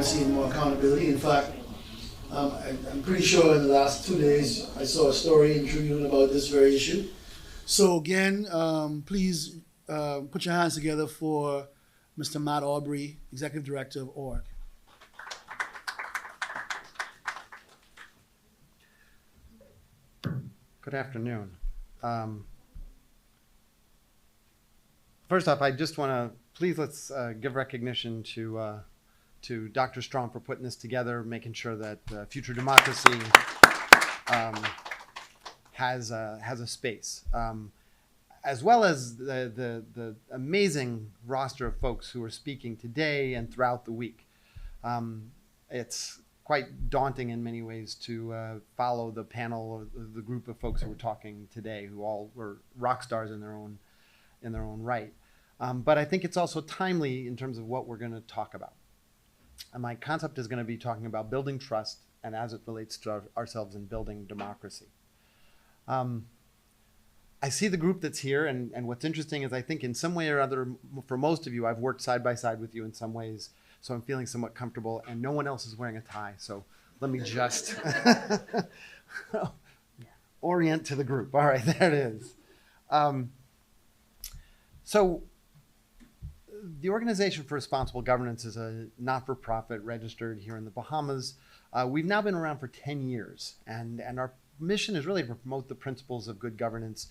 seeing more accountability. In fact, I'm pretty sure in the last 2 days I saw a story in Tribune about this very issue. So again, please put your hands together for Mr. Matt Aubry, Executive Director of ORG. Good afternoon. First off, I just want to let's give recognition to Dr. Strong for putting this together, making sure that future democracy has a space, as well as the amazing roster of folks who are speaking today and throughout the week. It's quite daunting in many ways to follow the panel or the group of folks who were talking today, who all were rock stars in their own right. But I think it's also timely in terms of what we're going to talk about. And my concept is going to be talking about building trust and as it relates to ourselves in building democracy. I see the group that's here, and what's interesting is I think in some way or other, for most of you, I've worked side by side with you in some ways, so I'm feeling somewhat comfortable, and no one else is wearing a tie, so let me just orient to the group. All right, there it is. So the Organization for Responsible Governance is a not-for-profit registered here in the Bahamas. We've now been around for 10 years, and our mission is really to promote the principles of good governance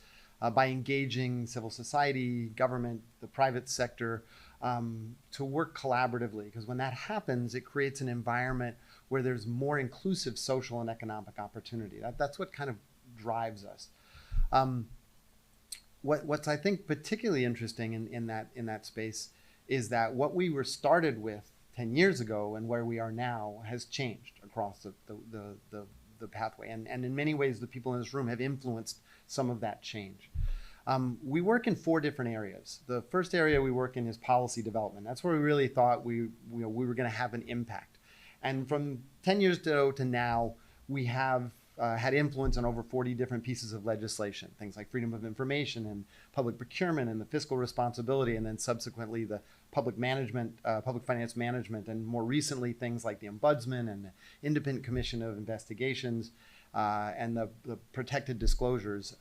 by engaging civil society, government, the private sector, to work collaboratively, because when that happens, it creates an environment where there's more inclusive social and economic opportunity. That's what kind of drives us. What's I think particularly interesting in that space is that what we were started with 10 years ago and where we are now has changed across the pathway. And in many ways, the people in this room have influenced some of that change. We work in 4 different areas. The first area we work in is policy development. That's where we really thought we were going to have an impact. And from 10 years ago to now, we have had influence on over 40 different pieces of legislation, things like freedom of information and public procurement and the fiscal responsibility, and then subsequently the public management, public finance management, and more recently things like the Ombudsman and the Independent Commission of Investigations and the protected disclosures.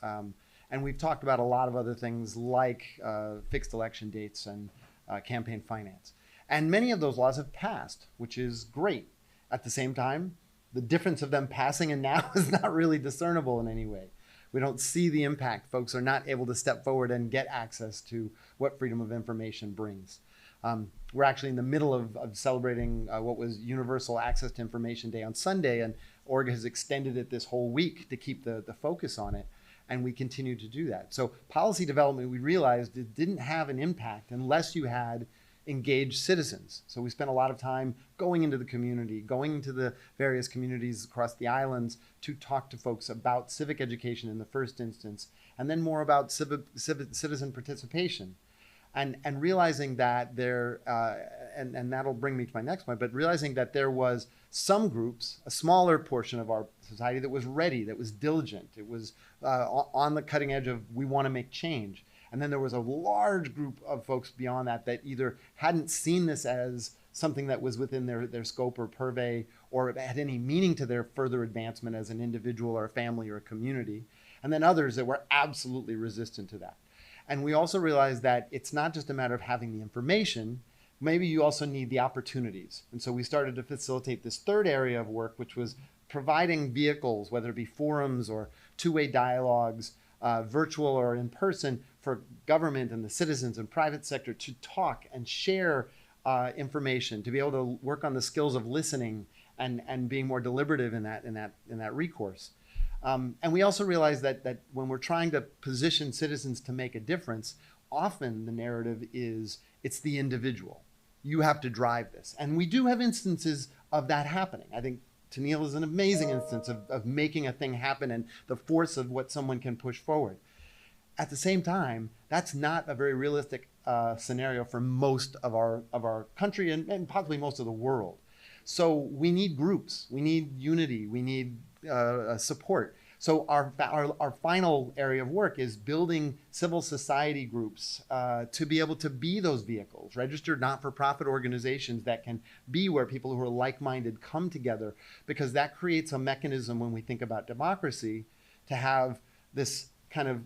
And we've talked about a lot of other things like fixed election dates and campaign finance. And many of those laws have passed, which is great. At the same time, the difference of them passing and now is not really discernible in any way. We don't see the impact. Folks are not able to step forward and get access to what freedom of information brings. We're actually in the middle of celebrating what was Universal Access to Information Day on Sunday, and ORG has extended it this whole week to keep the focus on it, and we continue to do that. So policy development, we realized it didn't have an impact unless you had engaged citizens. So we spent a lot of time going into the community, going into the various communities across the islands to talk to folks about civic education in the first instance, and then more about citizen participation. And realizing that there, and that'll bring me to my next point, but realizing that there was some groups, a smaller portion of our society that was ready, that was diligent, it was on the cutting edge of we want to make change. And then there was a large group of folks beyond that that either hadn't seen this as something that was within their scope or purvey, or had any meaning to their further advancement as an individual or a family or a community. And then others that were absolutely resistant to that. And we also realized that it's not just a matter of having the information, maybe you also need the opportunities. And so we started to facilitate this third area of work, which was providing vehicles, whether it be forums or two-way dialogues, virtual or in person, for government and the citizens and private sector to talk and share information, to be able to work on the skills of listening and being more deliberative in that recourse. And we also realize that when we're trying to position citizens to make a difference, often the narrative is it's the individual. You have to drive this. And we do have instances of that happening. I think Tennille is an amazing instance of making a thing happen and the force of what someone can push forward. At the same time, that's not a very realistic scenario for most of our country and possibly most of the world. So we need groups, we need unity, we need support. So our final area of work is building civil society groups to be able to be those vehicles, registered not-for-profit organizations that can be where people who are like-minded come together, because that creates a mechanism when we think about democracy to have this kind of,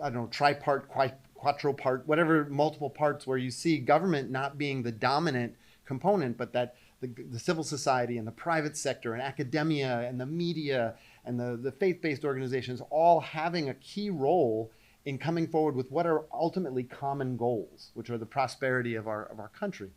I don't know, tripart, quadrupart, whatever, multiple parts, where you see government not being the dominant component, but that the civil society and the private sector and academia and the media and the faith-based organizations all having a key role in coming forward with what are ultimately common goals, which are the prosperity of our country.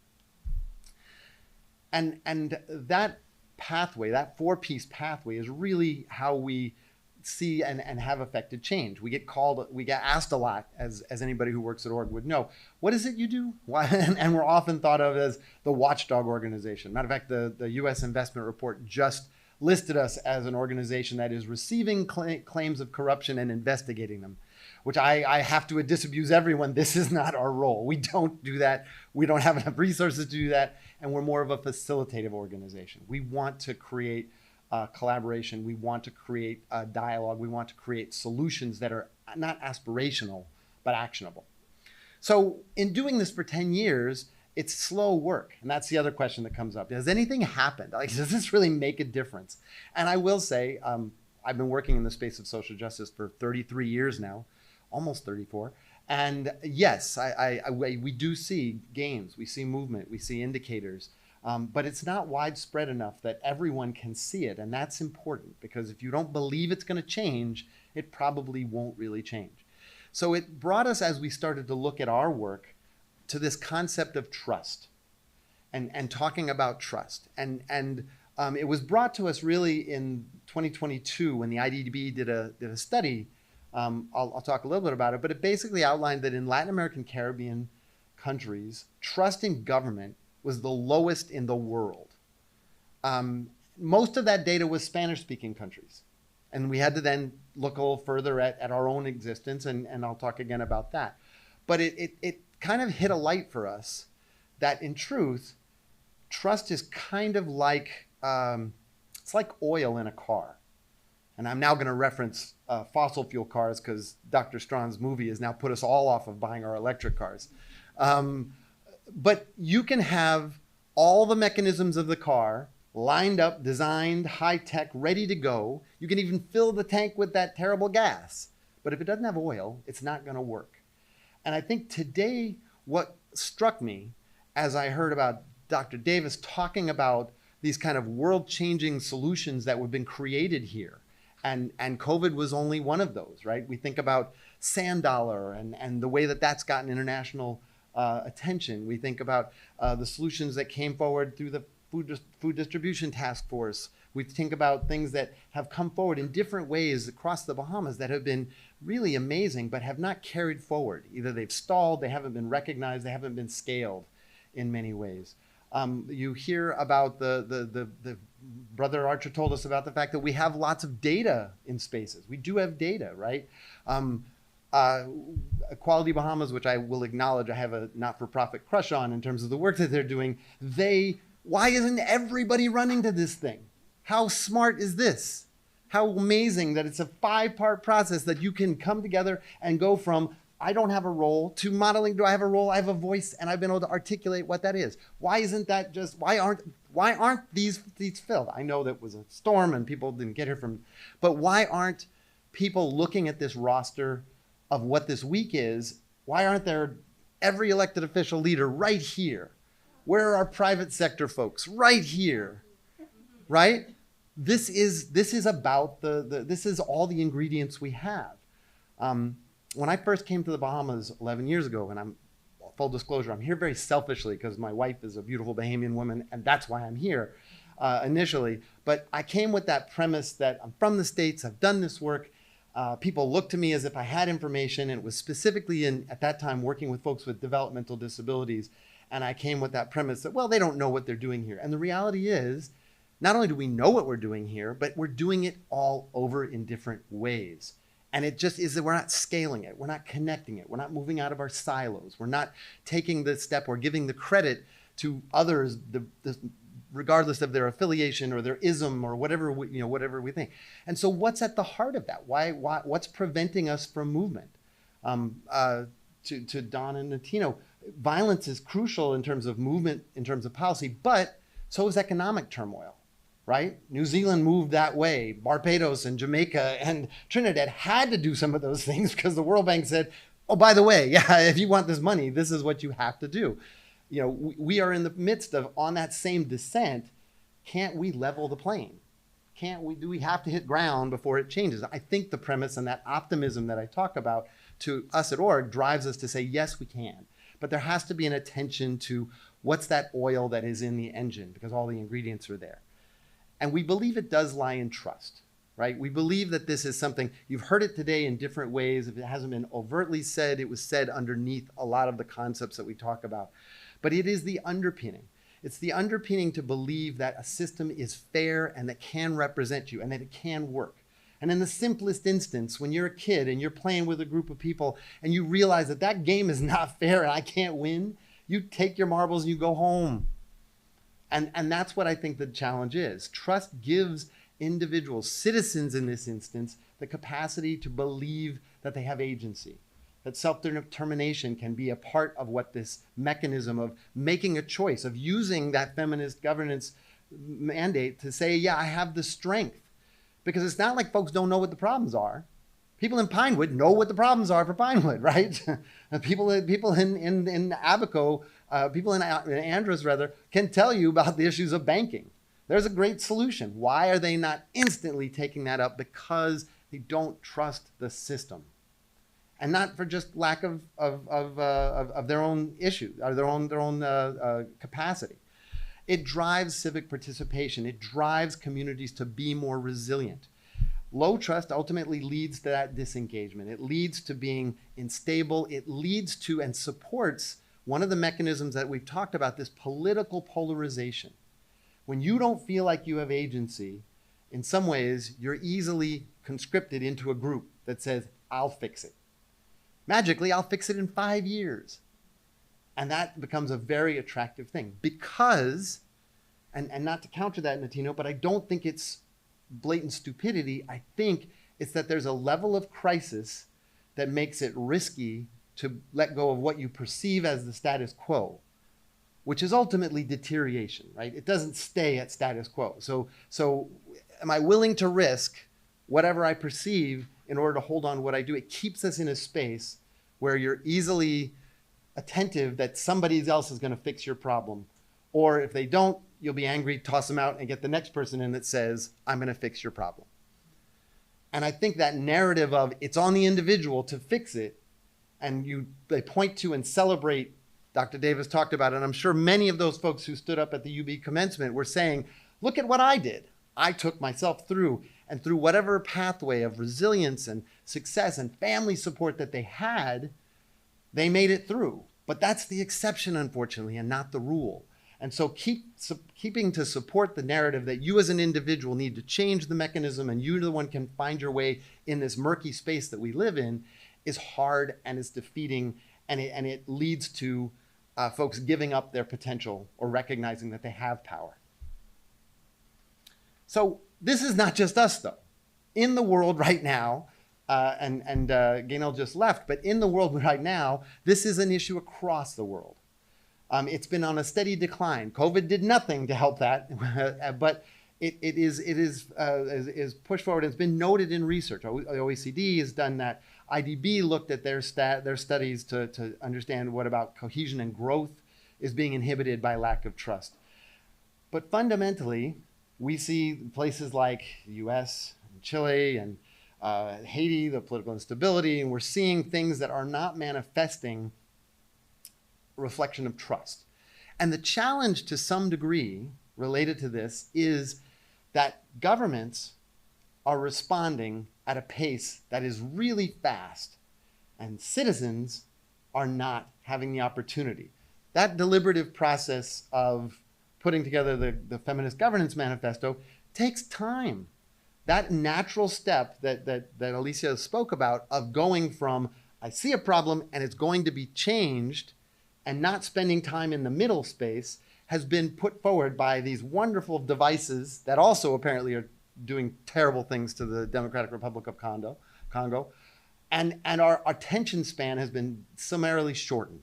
And that pathway, that four-piece pathway, is really how we see and have affected change. We get asked a lot, as anybody who works at org would know, what is it you do? Why? And we're often thought of as the watchdog organization. Matter of fact, the U.S. investment report just listed us as an organization that is receiving claims of corruption and investigating them, which I have to disabuse everyone. This is not our role. We don't do that. We don't have enough resources to do that. And we're more of a facilitative organization. We want to create collaboration. We want to create a dialogue. We want to create solutions that are not aspirational, but actionable. So in doing this for 10 years, it's slow work. And that's the other question that comes up. Has anything happened? Like, does this really make a difference? And I will say, I've been working in the space of social justice for 33 years now, almost 34. And yes, we do see gains. We see movement. We see indicators. But it's not widespread enough that everyone can see it. And that's important, because if you don't believe it's going to change, it probably won't really change. So it brought us, as we started to look at our work, to this concept of trust and talking about trust. And it was brought to us really in 2022 when the IDB did a study. I'll talk a little bit about it, but it basically outlined that in Latin American, Caribbean countries, trust in government was the lowest in the world. Most of that data was Spanish-speaking countries. And we had to then look a little further at our own existence, and I'll talk again about that. But it kind of hit a light for us that, in truth, trust is kind of like, it's like oil in a car. And I'm now going to reference fossil fuel cars, because Dr. Strawn's movie has now put us all off of buying our electric cars. But you can have all the mechanisms of the car lined up, designed, high-tech, ready to go. You can even fill the tank with that terrible gas. But if it doesn't have oil, it's not going to work. And I think today what struck me as I heard about Dr. Davis talking about these kind of world-changing solutions that have been created here, and COVID was only one of those, right? We think about sand dollar and the way that that's gotten international attention. We think about the solutions that came forward through the Food Distribution Task Force. We think about things that have come forward in different ways across the Bahamas that have been really amazing, but have not carried forward. Either they've stalled, they haven't been recognized, they haven't been scaled in many ways. You hear about the Brother Archer told us about the fact that we have lots of data in spaces. We do have data, right? Equality Bahamas, which I will acknowledge I have a not-for-profit crush on in terms of the work that they're doing, why isn't everybody running to this thing? How smart is this? How amazing that it's a 5-part process that you can come together and go from, I don't have a role, to modeling, do I have a role? I have a voice, and I've been able to articulate what that is. Why isn't that just, why aren't these seats filled? I know that was a storm and people didn't get here but why aren't people looking at this roster of what this week is? Why aren't there every elected official leader right here? Where are our private sector folks? Right here, right? This is about this is all the ingredients we have. When I first came to the Bahamas 11 years ago, and full disclosure, I'm here very selfishly because my wife is a beautiful Bahamian woman, and that's why I'm here initially. But I came with that premise that I'm from the States, I've done this work. People looked to me as if I had information, and it was specifically at that time working with folks with developmental disabilities. And I came with that premise that, well, they don't know what they're doing here. And the reality is, not only do we know what we're doing here, but we're doing it all over in different ways. And it just is that we're not scaling it. We're not connecting it. We're not moving out of our silos. We're not taking the step or giving the credit to others, the regardless of their affiliation or their ism or whatever whatever we think. And so, what's at the heart of that? What's preventing us from movement? To Don and Latino, violence is crucial in terms of movement, in terms of policy, but so is economic turmoil, right? New Zealand moved that way. Barbados and Jamaica and Trinidad had to do some of those things because the World Bank said, oh, by the way, yeah, if you want this money, this is what you have to do. We are in the midst of, on that same descent, can't we level the plane? Do we have to hit ground before it changes? I think the premise and that optimism that I talk about to us at org drives us to say, yes, we can. But there has to be an attention to what's that oil that is in the engine, because all the ingredients are there. And we believe it does lie in trust, right? We believe that this is something, you've heard it today in different ways. If it hasn't been overtly said, it was said underneath a lot of the concepts that we talk about. But it is the underpinning. It's the underpinning to believe that a system is fair and that can represent you and that it can work. And in the simplest instance, when you're a kid and you're playing with a group of people and you realize that that game is not fair and I can't win, you take your marbles and you go home. And that's what I think the challenge is. Trust gives individuals, citizens in this instance, the capacity to believe that they have agency, that self-determination can be a part of what this mechanism of making a choice, of using that feminist governance mandate to say, yeah, I have the strength. Because it's not like folks don't know what the problems are. People in Pinewood know what the problems are for Pinewood, right? people in Abaco, people in Andros rather, can tell you about the issues of banking. There's a great solution. Why are they not instantly taking that up? Because they don't trust the system. And not for just lack of their own issue, or their own capacity. It drives civic participation. It drives communities to be more resilient. Low trust ultimately leads to that disengagement. It leads to being unstable. It leads to and supports one of the mechanisms that we've talked about, this political polarization. When you don't feel like you have agency, in some ways, you're easily conscripted into a group that says, I'll fix it. Magically, I'll fix it in 5 years. And that becomes a very attractive thing because, and not to counter that, Latino, but I don't think it's blatant stupidity. I think it's that there's a level of crisis that makes it risky to let go of what you perceive as the status quo, which is ultimately deterioration, right? It doesn't stay at status quo. So am I willing to risk whatever I perceive in order to hold on to what I do? It keeps us in a space where you're easily attentive that somebody else is going to fix your problem. Or if they don't, you'll be angry, toss them out, and get the next person in that says, I'm going to fix your problem. And I think that narrative of it's on the individual to fix it, and they point to and celebrate, Dr. Davis talked about it, and I'm sure many of those folks who stood up at the UB commencement were saying, look at what I did. I took myself through, and through whatever pathway of resilience and success and family support that they had, they made it through. But that's the exception, unfortunately, and not the rule. And so keeping to support the narrative that you as an individual need to change the mechanism and you're the one can find your way in this murky space that we live in is hard and is defeating, and it leads to folks giving up their potential or recognizing that they have power. So this is not just us, though. In the world right now, Gaynell just left, but in the world right now, this is an issue across the world. It's been on a steady decline. COVID did nothing to help that, but it is pushed forward. It's been noted in research. The OECD has done that. IDB looked at their studies to understand what about cohesion and growth is being inhibited by lack of trust. But fundamentally, we see places like the US, and Chile, and Haiti, the political instability, and we're seeing things that are not manifesting a reflection of trust. And the challenge to some degree related to this is that governments are responding at a pace that is really fast, and citizens are not having the opportunity. That deliberative process of putting together the Feminist Governance Manifesto takes time. That natural step that Alicia spoke about of going from, I see a problem and it's going to be changed, and not spending time in the middle space has been put forward by these wonderful devices that also apparently are doing terrible things to the Democratic Republic of Congo. And our attention span has been summarily shortened.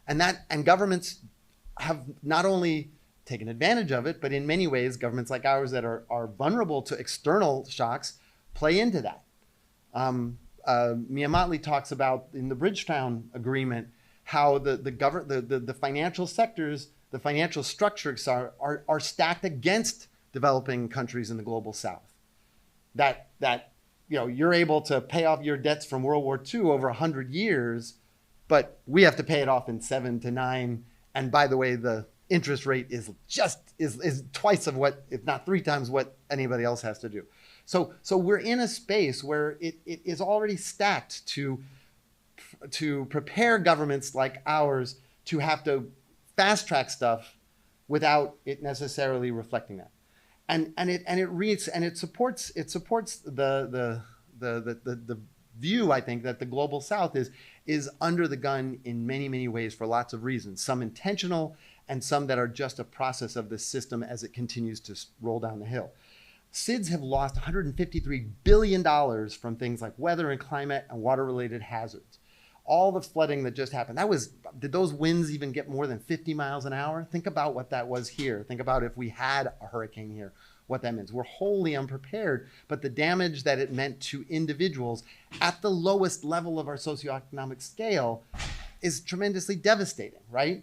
And governments have not only taken advantage of it, but in many ways, governments like ours that are vulnerable to external shocks play into that. Mia Motley talks about in the Bridgetown Agreement how the financial sectors, the financial structures are stacked against developing countries in the global south. That you're able to pay off your debts from World War II over 100 years, but we have to pay it off in 7 to 9. And by the way, the interest rate is twice of what, if not 3 times what anybody else has to do. So we're in a space where it is already stacked to prepare governments like ours to have to fast track stuff without it necessarily reflecting that. And it supports the view, I think, that the global south is under the gun in many ways for lots of reasons, some intentional and some that are just a process of the system as it continues to roll down the hill. SIDS have lost $153 billion from things like weather and climate and water-related hazards. All the flooding that just happened, did those winds even get more than 50 miles an hour? Think about what that was here. Think about if we had a hurricane here, what that means. We're wholly unprepared, but the damage that it meant to individuals at the lowest level of our socioeconomic scale is tremendously devastating, right?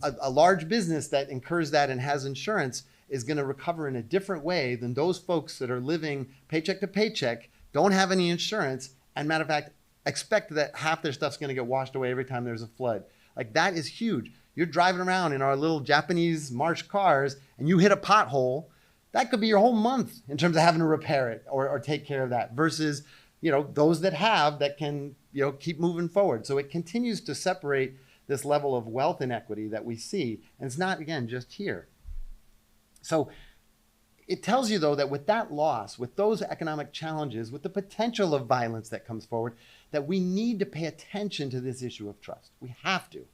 A large business that incurs that and has insurance is going to recover in a different way than those folks that are living paycheck to paycheck, don't have any insurance, and matter of fact, expect that half their stuff's going to get washed away every time there's a flood. Like, that is huge. You're driving around in our little Japanese marsh cars and you hit a pothole, that could be your whole month in terms of having to repair it or take care of that versus, those that can, keep moving forward. So it continues to separate this level of wealth inequity that we see. And it's not, again, just here. So it tells you, though, that with that loss, with those economic challenges, with the potential of violence that comes forward, that we need to pay attention to this issue of trust. We have to.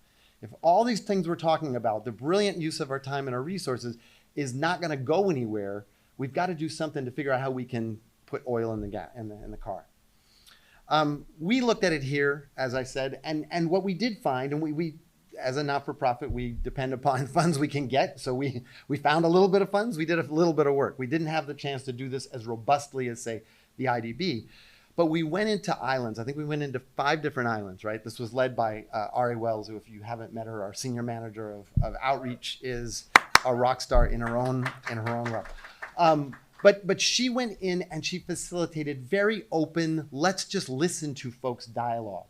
If all these things we're talking about, the brilliant use of our time and our resources, is not going to go anywhere, we've got to do something to figure out how we can put oil in the car. We looked at it here, as I said, and what we did find, and we as a not-for-profit, we depend upon funds we can get. So we found a little bit of funds. We did a little bit of work. We didn't have the chance to do this as robustly as, say, the IDB. But we went into islands. I think we went into 5 different islands, right? This was led by Aubry Wells, who, if you haven't met her, our senior manager of outreach, is a rock star in her own right. But she went in and she facilitated very open, let's just listen to folks dialogue.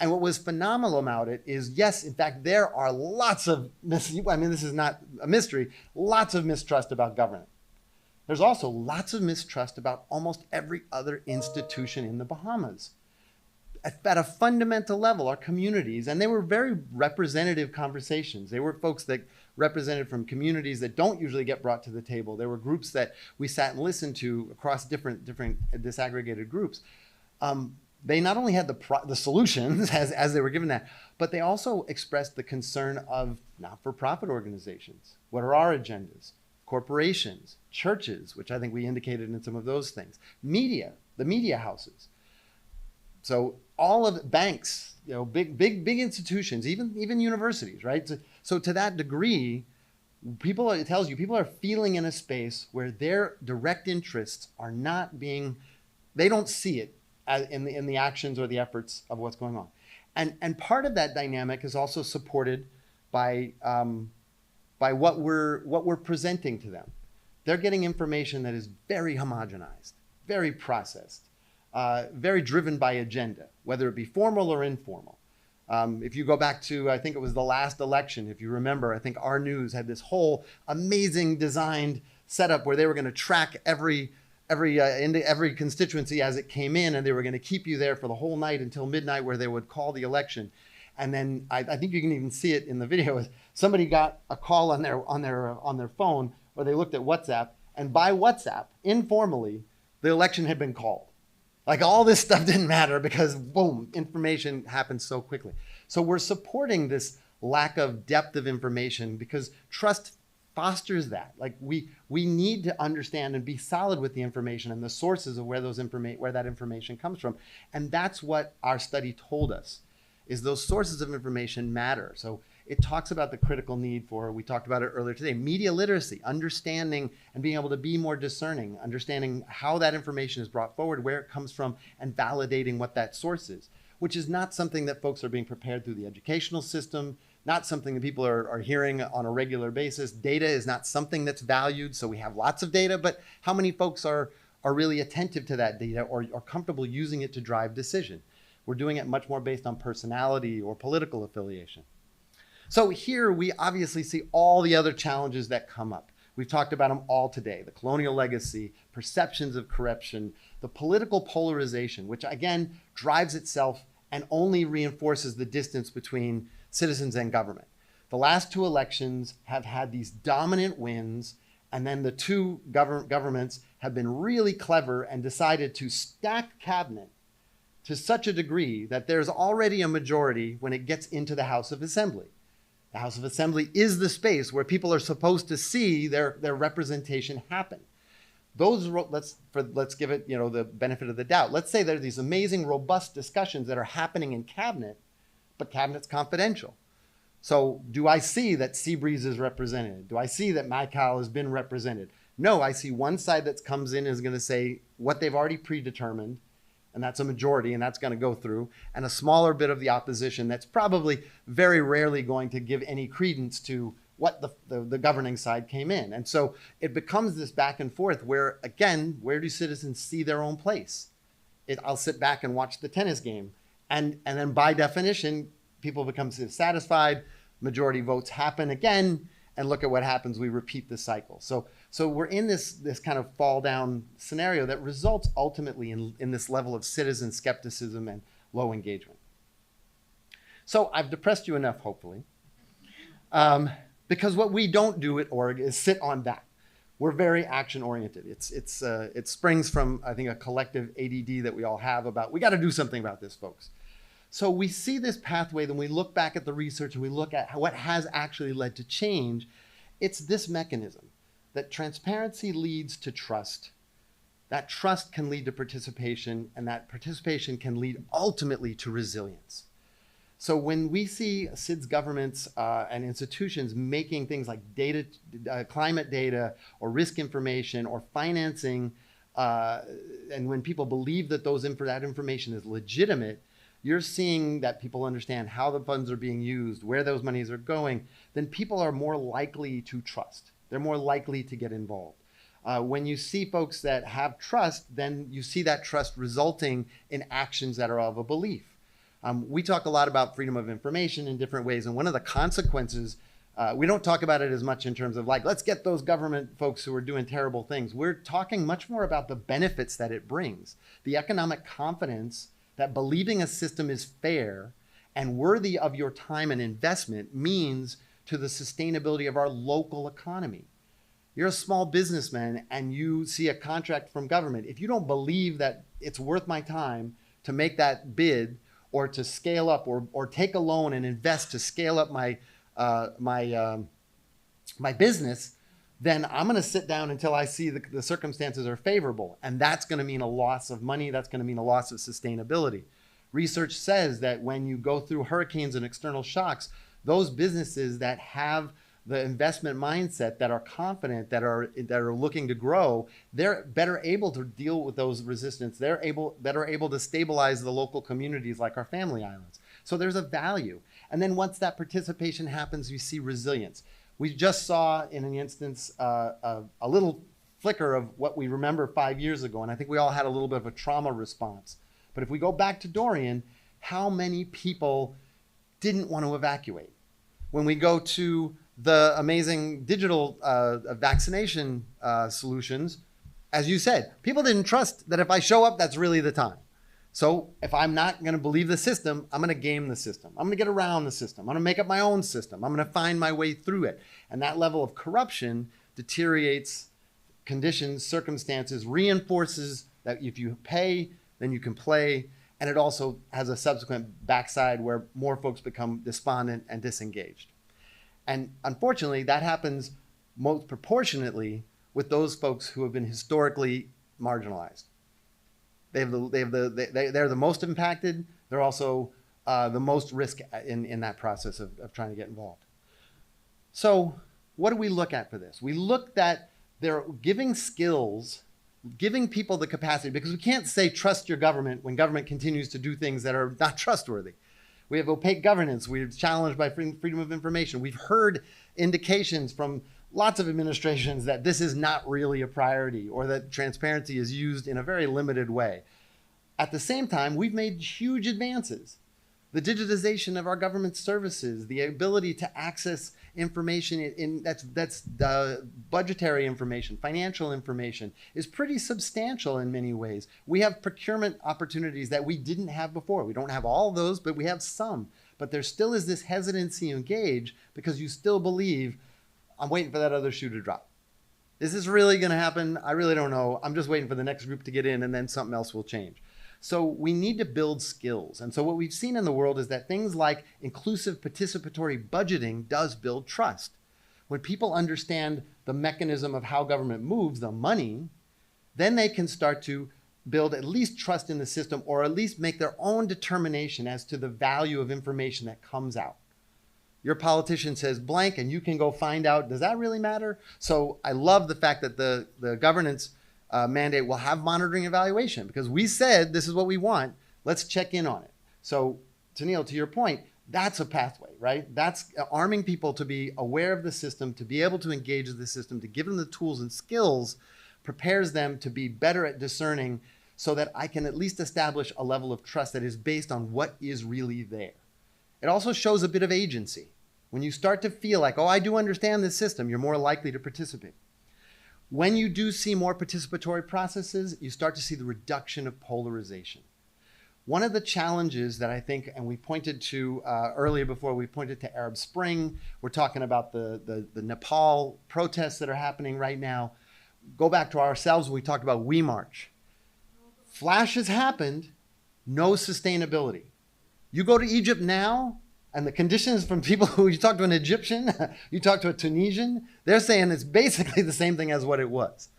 And what was phenomenal about it is, yes, in fact, there are lots of, this is not a mystery, lots of mistrust about government. There's also lots of mistrust about almost every other institution in the Bahamas. At a fundamental level, our communities, and they were very representative conversations. They were folks that represented from communities that don't usually get brought to the table. There were groups that we sat and listened to across different disaggregated groups. They not only had the solutions as they were given that, but they also expressed the concern of not-for-profit organizations. What are our agendas? Corporations, churches, which I think we indicated in some of those things, media, the media houses. So all of banks, big institutions, even universities, right? So to that degree, it tells you people are feeling in a space where their direct interests are not being, they don't see it in the actions or the efforts of what's going on. And part of that dynamic is also supported by what we're presenting to them. They're getting information that is very homogenized, very processed, very driven by agenda, whether it be formal or informal. If you go back to, I think it was the last election, if you remember, I think our news had this whole amazing designed setup where they were going to track every constituency as it came in, and they were going to keep you there for the whole night until midnight, where they would call the election. And then I think you can even see it in the video. Somebody got a call on their phone, or they looked at WhatsApp, and by WhatsApp, informally, the election had been called. Like, all this stuff didn't matter because, boom, information happens so quickly. So we're supporting this lack of depth of information, because trust fosters that. Like we need to understand and be solid with the information and the sources of where that information comes from. And that's what our study told us, is those sources of information matter. So it talks about the critical need for, we talked about it earlier today, media literacy, understanding and being able to be more discerning, understanding how that information is brought forward, where it comes from, and validating what that source is, which is not something that folks are being prepared through the educational system, not something that people are hearing on a regular basis. Data is not something that's valued, so we have lots of data, but how many folks are really attentive to that data or are comfortable using it to drive decision? We're doing it much more based on personality or political affiliation. So here we obviously see all the other challenges that come up. We've talked about them all today: the colonial legacy, perceptions of corruption, the political polarization, which again drives itself and only reinforces the distance between citizens and government. The last two elections have had these dominant wins, and then the two governments have been really clever and decided to stack cabinet to such a degree that there's already a majority when it gets into the House of Assembly. The House of Assembly is the space where people are supposed to see their representation happen. Let's give it, the benefit of the doubt. Let's say there are these amazing, robust discussions that are happening in cabinet, but cabinet's confidential. So do I see that Seabreeze is represented? Do I see that Macal has been represented? No, I see one side that comes in is going to say what they've already predetermined, and that's a majority, and that's going to go through, and a smaller bit of the opposition that's probably very rarely going to give any credence to what the governing side came in. And so it becomes this back and forth where, again, where do citizens see their own place? I'll sit back and watch the tennis game. And then by definition, people become dissatisfied, majority votes happen again, and look at what happens. We repeat the cycle. So we're in this kind of fall down scenario that results ultimately in this level of citizen skepticism and low engagement. So I've depressed you enough, hopefully, because what we don't do at org is sit on that. We're very action oriented. It springs from, I think, a collective ADD that we all have about, we got to do something about this, folks. So we see this pathway, then we look back at the research and we look at what has actually led to change. It's this mechanism that transparency leads to trust. That trust can lead to participation, and that participation can lead ultimately to resilience. So when we see SIDS governments and institutions making things like data, climate data, or risk information, or financing, and when people believe that that information is legitimate, you're seeing that people understand how the funds are being used, where those monies are going, then people are more likely to trust. They're more likely to get involved. When you see folks that have trust, then you see that trust resulting in actions that are of a belief. We talk a lot about freedom of information in different ways, and one of the consequences, we don't talk about it as much in terms of like, let's get those government folks who are doing terrible things. We're talking much more about the benefits that it brings, the economic confidence that believing a system is fair and worthy of your time and investment means to the sustainability of our local economy. You're a small businessman and you see a contract from government. If you don't believe that it's worth my time to make that bid or to scale up or take a loan and invest to scale up my business, then I'm going to sit down until I see the circumstances are favorable. And that's going to mean a loss of money. That's going to mean a loss of sustainability. Research says that when you go through hurricanes and external shocks, those businesses that have the investment mindset, that are confident, that are looking to grow, they're better able to deal with those resistance. They're better able to stabilize the local communities like our family islands. So there's a value. And then once that participation happens, you see resilience. We just saw in an instance a little flicker of what we remember 5 years ago, and I think we all had a little bit of a trauma response. But if we go back to Dorian, how many people didn't want to evacuate? When we go to the amazing digital vaccination solutions, as you said, people didn't trust that if I show up, that's really the time. So if I'm not going to believe the system, I'm going to game the system. I'm going to get around the system. I'm going to make up my own system. I'm going to find my way through it. And that level of corruption deteriorates conditions, circumstances, reinforces that if you pay, then you can play. And it also has a subsequent backside where more folks become despondent and disengaged. And unfortunately, that happens most proportionately with those folks who have been historically marginalized. They're the most impacted. They're also the most risk in that process of trying to get involved. So what do we look at for this? We looked at they're giving skills, giving people the capacity, because we can't say trust your government when government continues to do things that are not trustworthy. We have opaque governance. We're challenged by freedom of information. We've heard indications from lots of administrations that this is not really a priority or that transparency is used in a very limited way. At the same time, we've made huge advances. The digitization of our government services, the ability to access information that's budgetary information, financial information, is pretty substantial in many ways. We have procurement opportunities that we didn't have before. We don't have all of those, but we have some. But there still is this hesitancy to engage because you still believe, I'm waiting for that other shoe to drop. Is this really going to happen? I really don't know. I'm just waiting for the next group to get in and then something else will change. So we need to build skills. And so what we've seen in the world is that things like inclusive participatory budgeting does build trust. When people understand the mechanism of how government moves, the money, then they can start to build at least trust in the system or at least make their own determination as to the value of information that comes out. Your politician says blank and you can go find out, does that really matter? So I love the fact that the governance mandate will have monitoring evaluation because we said this is what we want. Let's check in on it. So Tennille, to your point, that's a pathway, right? That's arming people to be aware of the system, to be able to engage with the system, to give them the tools and skills, prepares them to be better at discerning so that I can at least establish a level of trust that is based on what is really there. It also shows a bit of agency. When you start to feel like, oh, I do understand this system, you're more likely to participate. When you do see more participatory processes, you start to see the reduction of polarization. One of the challenges that I think, and we pointed to earlier before, we pointed to Arab Spring. We're talking about the Nepal protests that are happening right now. Go back to ourselves when we talked about We March. Flashes happened, no sustainability. You go to Egypt now, and the conditions from people who, you talk to an Egyptian, you talk to a Tunisian, they're saying it's basically the same thing as what it was.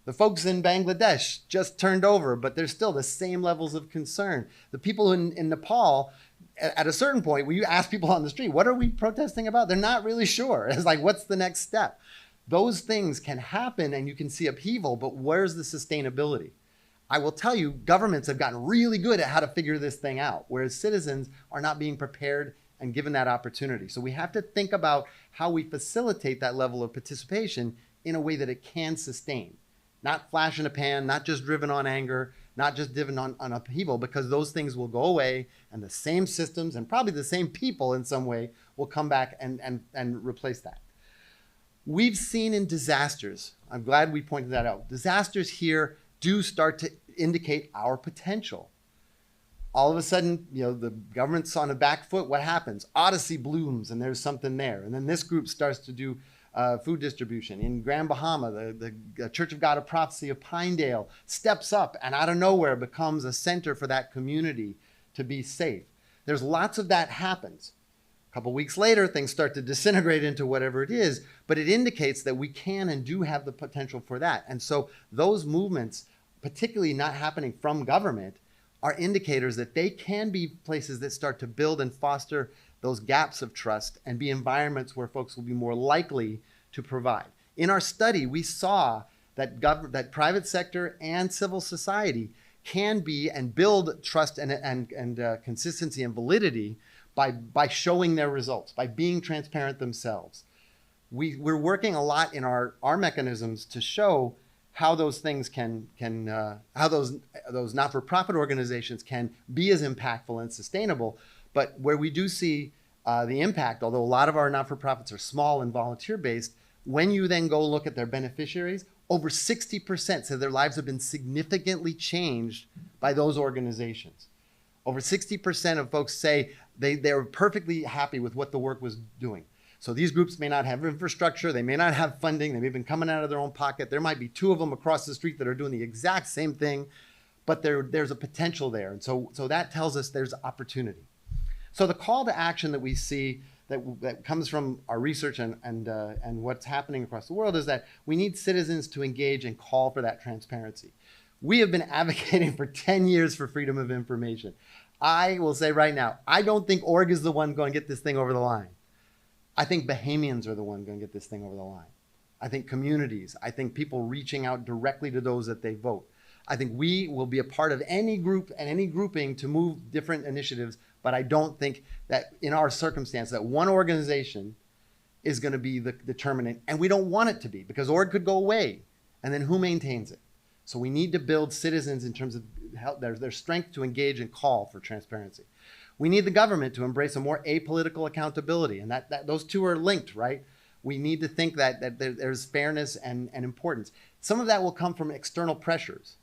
The folks in Bangladesh just turned over, but there's still the same levels of concern. The people in Nepal, at a certain point, when you ask people on the street, what are we protesting about? They're not really sure. It's like, what's the next step? Those things can happen and you can see upheaval, but where's the sustainability? I will tell you, governments have gotten really good at how to figure this thing out, whereas citizens are not being prepared and given that opportunity. So we have to think about how we facilitate that level of participation in a way that it can sustain. Not flash in a pan, not just driven on anger, not just driven on upheaval, because those things will go away and the same systems and probably the same people in some way will come back and replace that. We've seen in disasters, I'm glad we pointed that out, disasters here do start to indicate our potential. All of a sudden, the government's on a back foot. What happens? Odyssey blooms and there's something there. And then this group starts to do food distribution. In Grand Bahama, the Church of God of Prophecy of Pinedale steps up and out of nowhere becomes a center for that community to be safe. There's lots of that happens. A couple weeks later, things start to disintegrate into whatever it is, but it indicates that we can and do have the potential for that. And so those movements, particularly not happening from government, are indicators that they can be places that start to build and foster those gaps of trust and be environments where folks will be more likely to provide. In our study, we saw that private sector and civil society can be and build trust and consistency and validity by showing their results, by being transparent themselves. We're working a lot in our mechanisms to show how those things how those not-for-profit organizations can be as impactful and sustainable. But where we do see the impact, although a lot of our not-for-profits are small and volunteer-based, when you then go look at their beneficiaries, over 60% say their lives have been significantly changed by those organizations. Over 60% of folks say they're perfectly happy with what the work was doing. So these groups may not have infrastructure, they may not have funding, they may have been coming out of their own pocket. There might be two of them across the street that are doing the exact same thing, but there's a potential there. And so that tells us there's opportunity. So the call to action that we see that comes from our research and what's happening across the world is that we need citizens to engage and call for that transparency. We have been advocating for 10 years for freedom of information. I will say right now, I don't think org is the one going to get this thing over the line. I think Bahamians are the one going to get this thing over the line. I think communities, I think people reaching out directly to those that they vote. I think we will be a part of any group and any grouping to move different initiatives, but I don't think that in our circumstance that one organization is going to be the determinant, and we don't want it to be, because org could go away, and then who maintains it? So we need to build citizens in terms of their strength to engage and call for transparency. We need the government to embrace a more apolitical accountability, and that those two are linked, right? We need to think that there's fairness and importance. Some of that will come from external pressures.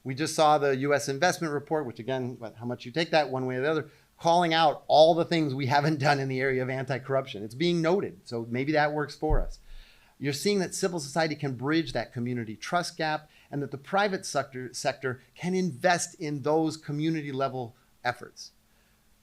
We just saw the U.S. investment report, which again, how much you take that one way or the other, calling out all the things we haven't done in the area of anti-corruption. It's being noted, so maybe that works for us. You're seeing that civil society can bridge that community trust gap, and that the private sector can invest in those community level efforts.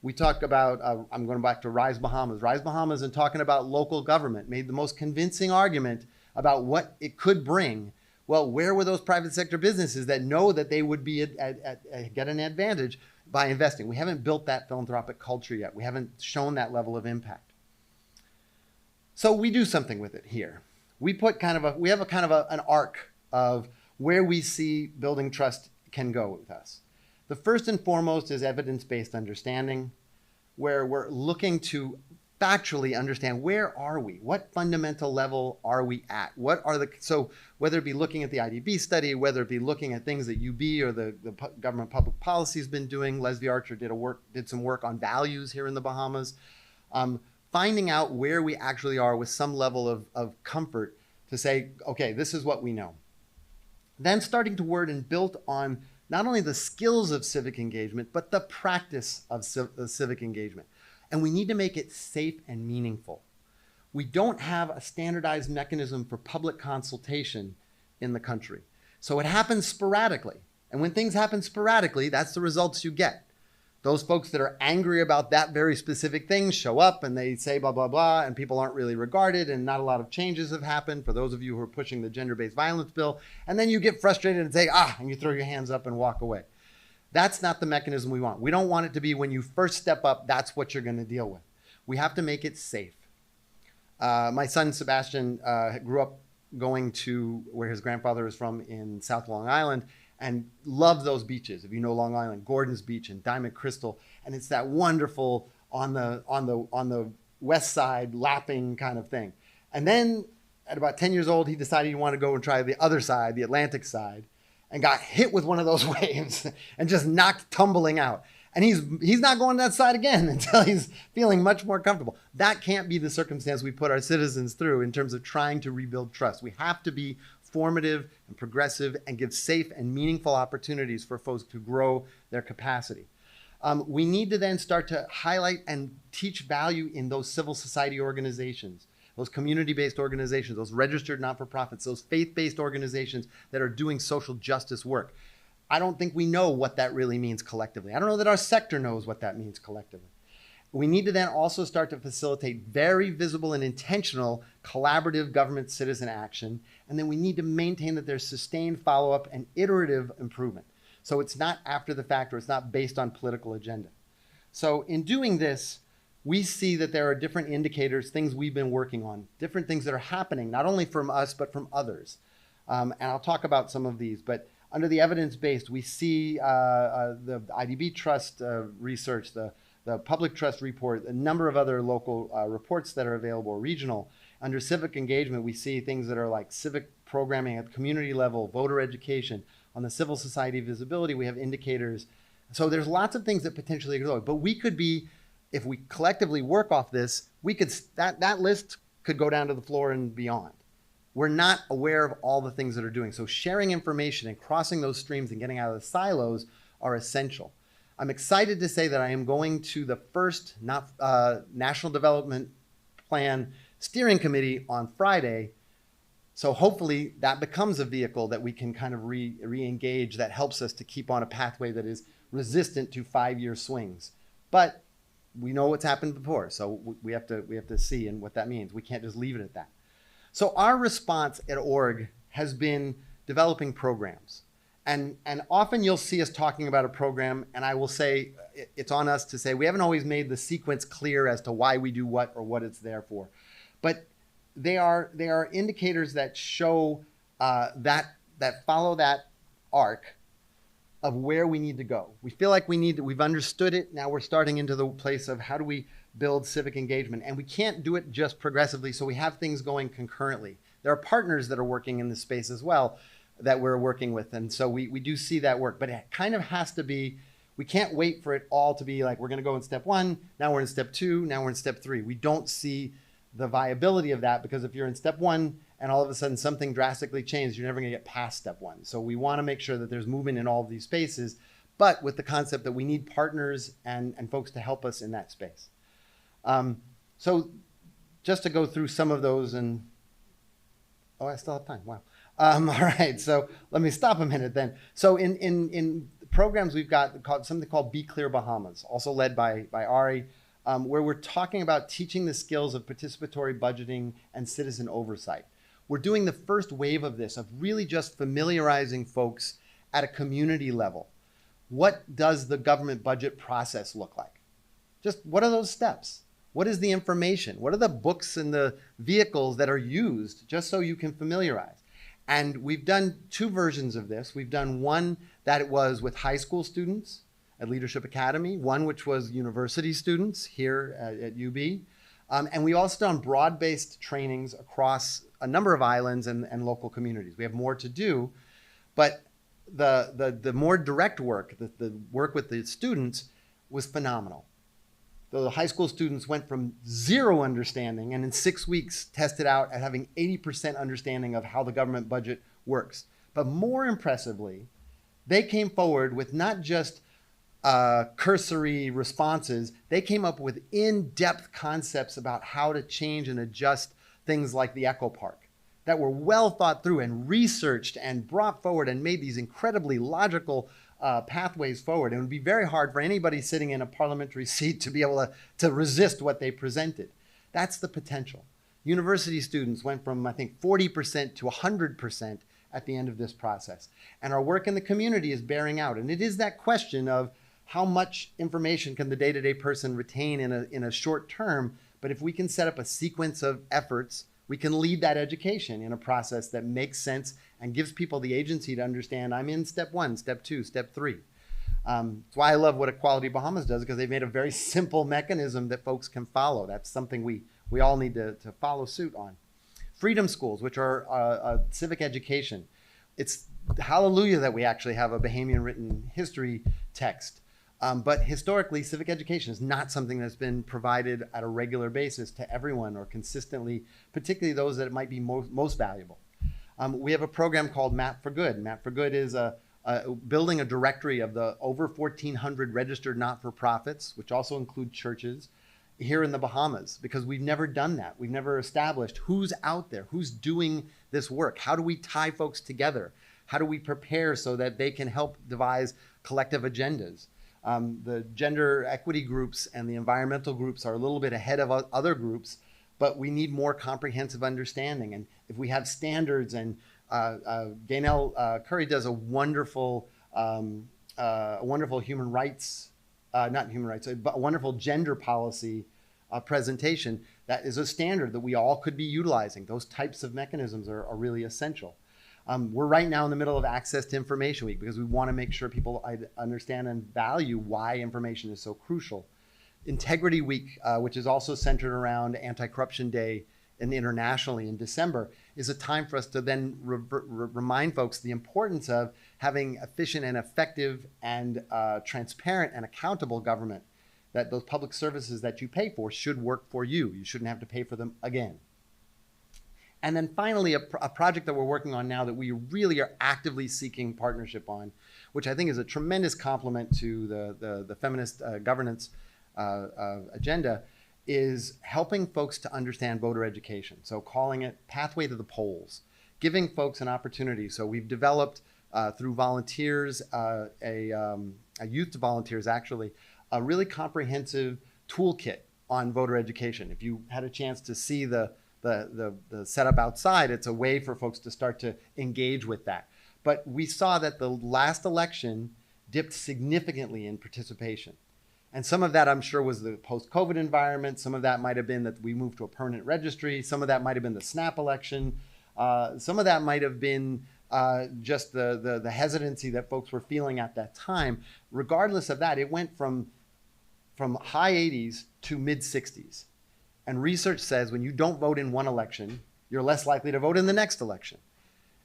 We talk about, I'm going back to Rise Bahamas. Rise Bahamas, in talking about local government, made the most convincing argument about what it could bring. Well, where were those private sector businesses that know that they would be get an advantage by investing? We haven't built that philanthropic culture yet. We haven't shown that level of impact. So we do something with it here. We have an arc of where we see building trust can go with us. The first and foremost is evidence-based understanding, where we're looking to factually understand where are we, what fundamental level are we at, so whether it be looking at the IDB study, whether it be looking at things that UB or the government public policy has been doing. Leslie Archer did some work on values here in the Bahamas, finding out where we actually are with some level of comfort to say, okay, this is what we know. Then starting to word and built on not only the skills of civic engagement, but the practice of civic engagement. And we need to make it safe and meaningful. We don't have a standardized mechanism for public consultation in the country. So it happens sporadically. And when things happen sporadically, that's the results you get. Those folks that are angry about that very specific thing show up and they say blah, blah, blah, and people aren't really regarded, and not a lot of changes have happened for those of you who are pushing the gender-based violence bill. And then you get frustrated and say, and you throw your hands up and walk away. That's not the mechanism we want. We don't want it to be when you first step up, that's what you're going to deal with. We have to make it safe. My son, Sebastian, grew up going to where his grandfather is from in South Long Island, and loved those beaches. If you know Long Island, Gordon's Beach and Diamond Crystal, and it's that wonderful on the west side lapping kind of thing. And then at about 10 years old, he decided he wanted to go and try the other side, the Atlantic side, and got hit with one of those waves and just knocked tumbling out. And he's not going that side again until he's feeling much more comfortable. That can't be the circumstance we put our citizens through in terms of trying to rebuild trust. We have to be formative and progressive and give safe and meaningful opportunities for folks to grow their capacity. We need to then start to highlight and teach value in those civil society organizations, those community-based organizations, those registered not-for-profits, those faith-based organizations that are doing social justice work. I don't think we know what that really means collectively. I don't know that our sector knows what that means collectively. We need to then also start to facilitate very visible and intentional collaborative government citizen action. And then we need to maintain that there's sustained follow-up and iterative improvement. So it's not after the fact, or it's not based on political agenda. So in doing this, we see that there are different indicators, things we've been working on, different things that are happening, not only from us, but from others. And I'll talk about some of these, but under the evidence-based, we see the IDB Trust research, the Public Trust Report, a number of other local reports that are available, regional. Under civic engagement, we see things that are like civic programming at the community level, voter education. On the civil society visibility, we have indicators. So there's lots of things that potentially could go, but we could be, if we collectively work off this, we could, that list could go down to the floor and beyond. We're not aware of all the things that are doing. So sharing information and crossing those streams and getting out of the silos are essential. I'm excited to say that I am going to the first National Development Plan Steering Committee on Friday So hopefully that becomes a vehicle that we can kind of re-engage that helps us to keep on a pathway that is resistant to 5-year swings. But we know what's happened before, so we have to see and what that means. We can't just leave it at that. So our response at org has been developing programs. And often you'll see us talking about a program, and I will say it's on us to say we haven't always made the sequence clear as to why we do what or what it's there for. But they are indicators that show that follow that arc of where we need to go. We feel like we've understood it. Now we're starting into the place of how do we build civic engagement, and we can't do it just progressively. So we have things going concurrently. There are partners that are working in this space as well that we're working with, and so we do see that work. But it kind of has to be. We can't wait for it all to be like we're going to go in step 1. Now we're in step 2. Now we're in step 3. We don't see the viability of that, because if you're in step 1 and all of a sudden something drastically changed, you're never going to get past step 1. So we want to make sure that there's movement in all of these spaces, but with the concept that we need partners and folks to help us in that space. So just to go through some of those, and I still have time. Wow. All right. So let me stop a minute then. So in programs, we've got something called Be Clear Bahamas, also led by Aubry, where we're talking about teaching the skills of participatory budgeting and citizen oversight. We're doing the first wave of this, of really just familiarizing folks at a community level. What does the government budget process look like? Just what are those steps? What is the information? What are the books and the vehicles that are used, just so you can familiarize? And we've done 2 versions of this. We've done one that it was with high school students at Leadership Academy, one which was university students here at UB. And we also done broad-based trainings across a number of islands and local communities. We have more to do, but the more direct work, the work with the students was phenomenal. The high school students went from 0 understanding and in 6 weeks tested out at having 80% understanding of how the government budget works. But more impressively, they came forward with not just cursory responses. They came up with in-depth concepts about how to change and adjust things like the Echo Park that were well thought through and researched and brought forward and made these incredibly logical pathways forward. It would be very hard for anybody sitting in a parliamentary seat to be able to resist what they presented. That's the potential. University students went from, I think, 40% to 100% at the end of this process. And our work in the community is bearing out. And it is that question of how much information can the day-to-day person retain in a short term, but if we can set up a sequence of efforts, we can lead that education in a process that makes sense and gives people the agency to understand I'm in step 1, step 2, step 3. That's why I love what Equality Bahamas does, because they've made a very simple mechanism that folks can follow. That's something we all need to follow suit on. Freedom schools, which are civic education. It's hallelujah that we actually have a Bahamian written history text. But historically, civic education is not something that's been provided at a regular basis to everyone or consistently, particularly those that might be most valuable. We have a program called Map for Good. Map for Good is building a directory of the over 1,400 registered not-for-profits, which also include churches, here in the Bahamas, because we've never done that. We've never established who's out there, who's doing this work. How do we tie folks together? How do we prepare so that they can help devise collective agendas? The gender equity groups and the environmental groups are a little bit ahead of other groups, but we need more comprehensive understanding. And if we have standards, and Gaynell Curry does a wonderful human rights, not human rights, but a wonderful gender policy presentation that is a standard that we all could be utilizing. Those types of mechanisms are really essential. We're right now in the middle of Access to Information Week, because we want to make sure people understand and value why information is so crucial. Integrity Week, which is also centered around Anti-Corruption Day and internationally in December, is a time for us to then remind folks the importance of having efficient and effective and transparent and accountable government, that those public services that you pay for should work for you. You shouldn't have to pay for them again. And then finally, a project that we're working on now that we really are actively seeking partnership on, which I think is a tremendous complement to the feminist governance agenda, is helping folks to understand voter education. So calling it Pathway to the Polls. giving folks an opportunity. So we've developed through volunteers, a youth to volunteers actually, a really comprehensive toolkit on voter education. If you had a chance to see the setup outside, it's a way for folks to start to engage with that. But we saw that the last election dipped significantly in participation. And some of that, I'm sure, was the post-COVID environment. Some of that might have been that we moved to a permanent registry. Some of that might have been the snap election. Some of that might have been just the hesitancy that folks were feeling at that time. Regardless of that, it went from high 80s to mid 60s. And research says when you don't vote in one election, you're less likely to vote in the next election.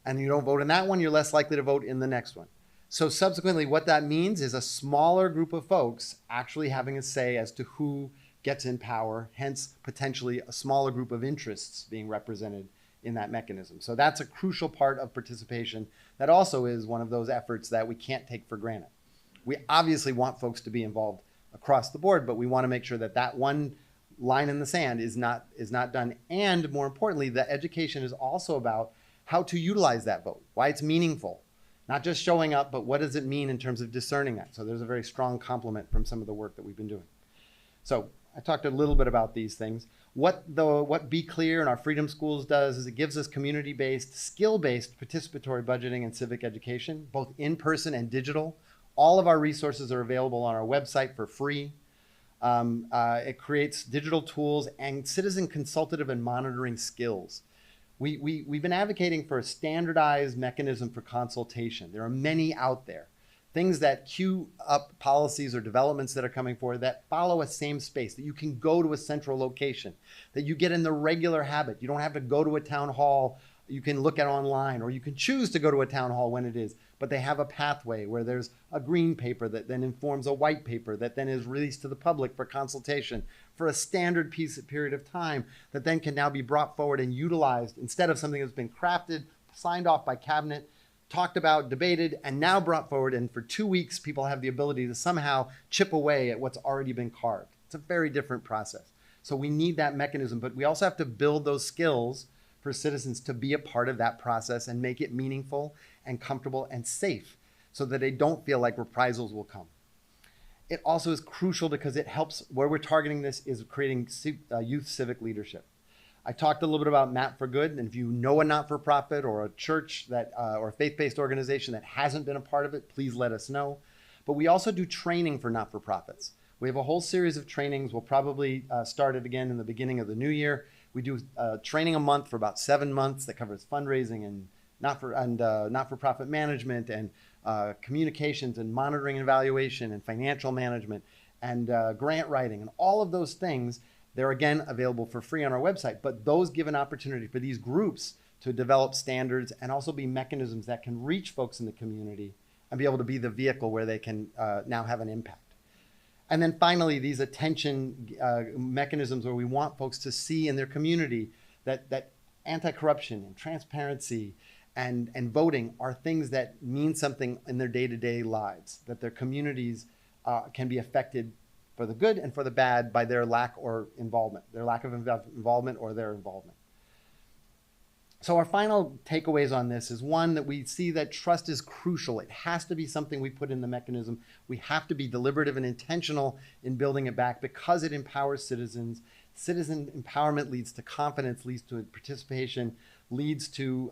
And you don't vote in that one, you're less likely to vote in the next one. So subsequently, what that means is a smaller group of folks actually having a say as to who gets in power, hence potentially a smaller group of interests being represented in that mechanism. So that's a crucial part of participation. That also is one of those efforts that we can't take for granted. We obviously want folks to be involved across the board, but we want to make sure that that one line in the sand is not done. And more importantly, the education is also about how to utilize that vote, why it's meaningful. Not just showing up, but what does it mean in terms of discerning that? So there's a very strong complement from some of the work that we've been doing. So I talked a little bit about these things. What Be Clear and our Freedom Schools does is it gives us community-based, skill-based participatory budgeting and civic education, both in-person and digital. All of our resources are available on our website for free. It creates digital tools and citizen consultative and monitoring skills. We've been advocating for a standardized mechanism for consultation. There are many out there. Things that queue up policies or developments that are coming forward that follow a same space, that you can go to a central location, that you get in the regular habit. You don't have to go to a town hall. You can look at online, or you can choose to go to a town hall when it is. But they have a pathway where there's a green paper that then informs a white paper that then is released to the public for consultation for a standard period of time that then can now be brought forward and utilized instead of something that's been crafted, signed off by cabinet, talked about, debated, and now brought forward. And for 2 weeks, people have the ability to somehow chip away at what's already been carved. It's a very different process. So we need that mechanism, but we also have to build those skills for citizens to be a part of that process and make it meaningful and comfortable and safe so that they don't feel like reprisals will come. It also is crucial because it helps, where we're targeting this is creating youth civic leadership. I talked a little bit about Map for Good, and if you know a not-for-profit or a church that, or a faith-based organization that hasn't been a part of it, please let us know. But we also do training for not-for-profits. We have a whole series of trainings. We'll probably start it again in the beginning of the new year. We do training a month for about 7 months that covers fundraising and not-for-profit management and communications and monitoring and evaluation and financial management and grant writing and all of those things. They're again available for free on our website, but those give an opportunity for these groups to develop standards and also be mechanisms that can reach folks in the community and be able to be the vehicle where they can now have an impact. And then finally, these attention mechanisms where we want folks to see in their community that anti-corruption and transparency and voting are things that mean something in their day-to-day lives, that their communities can be affected for the good and for the bad by their lack of involvement or their involvement. So our final takeaways on this is, one, that we see that trust is crucial. It has to be something we put in the mechanism. We have to be deliberative and intentional in building it back because it empowers citizens. Citizen empowerment leads to confidence, leads to participation, leads to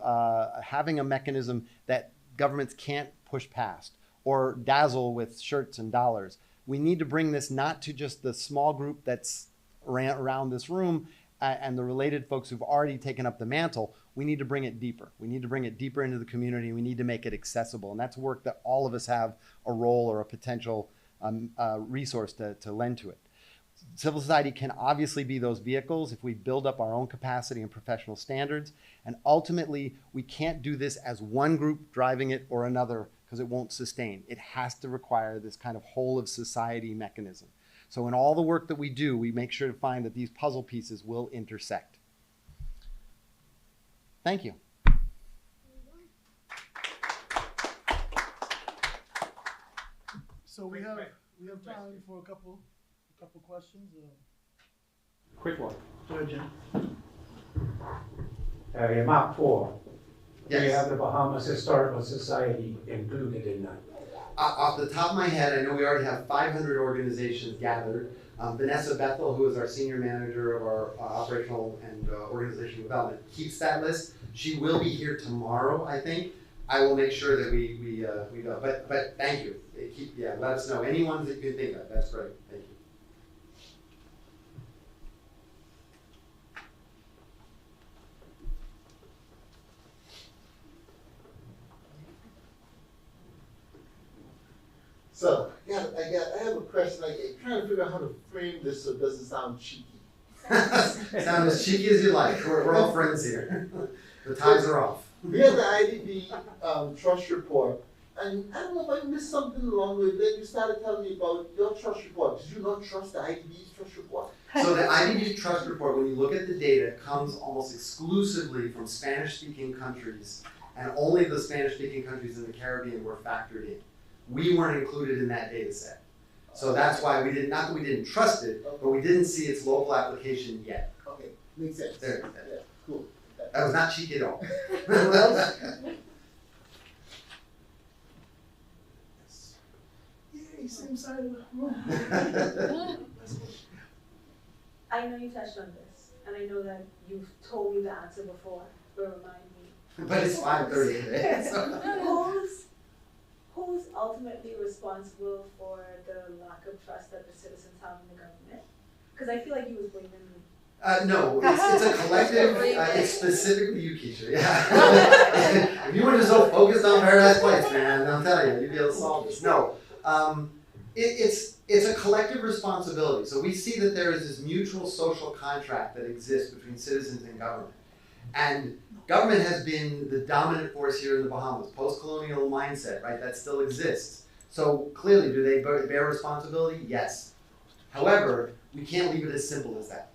having a mechanism that governments can't push past or dazzle with shirts and dollars. We need to bring this not to just the small group that's around this room and the related folks who've already taken up the mantle. We need to bring it deeper. We need to bring it deeper into the community. We need to make it accessible. And that's work that all of us have a role or a potential resource to lend to it. Civil society can obviously be those vehicles if we build up our own capacity and professional standards. And ultimately, we can't do this as one group driving it or another because it won't sustain. It has to require this kind of whole of society mechanism. So in all the work that we do, we make sure to find that these puzzle pieces will intersect. Thank you. So we have time for a couple questions. Quick one. Go ahead, Jim. Area map 4. Do you Yes. have the Bahamas Historical Society included in that? Off the top of my head, I know we already have 500 organizations gathered. Vanessa Bethel, who is our senior manager of our operational and organizational development, keeps that list. She will be here tomorrow, I think. I will make sure that we go. But thank you. Let us know. Any ones that you can think of. That's great. Thank you. So, I have a question. I'm trying to figure out how to frame this so it doesn't sound cheeky. Sound as cheeky as you like. We're all friends here. The ties are off. We had the IDB trust report, and I don't know if I missed something along the way. Then you started telling me about your trust report. Did you not trust the IDB's trust report? So the IDB trust report, when you look at the data, comes almost exclusively from Spanish-speaking countries, and only the Spanish-speaking countries in the Caribbean were factored in. We weren't included in that data set. So that's why we didn't, not that we didn't trust it, but we didn't see its local application yet. Okay, makes sense. There. Yeah, cool. That was not cheeky at all. Anyone else? Yeah, same side of the room. I know you touched on this, and I know that you've told me the answer before, but remind me. But it's 5:30 today. So. Who's ultimately responsible for the lack of trust that the citizens have in the government? Because I feel like he was blaming me. No, it's a collective, it's specifically you, Keisha, yeah. If you were just so focused on Paradise Place, man, I'm telling you, you'd be able to solve this. No, it's a collective responsibility. So we see that there is this mutual social contract that exists between citizens and government. And government has been the dominant force here in the Bahamas, post-colonial mindset, right, that still exists. So clearly, do they bear responsibility? Yes. However, we can't leave it as simple as that.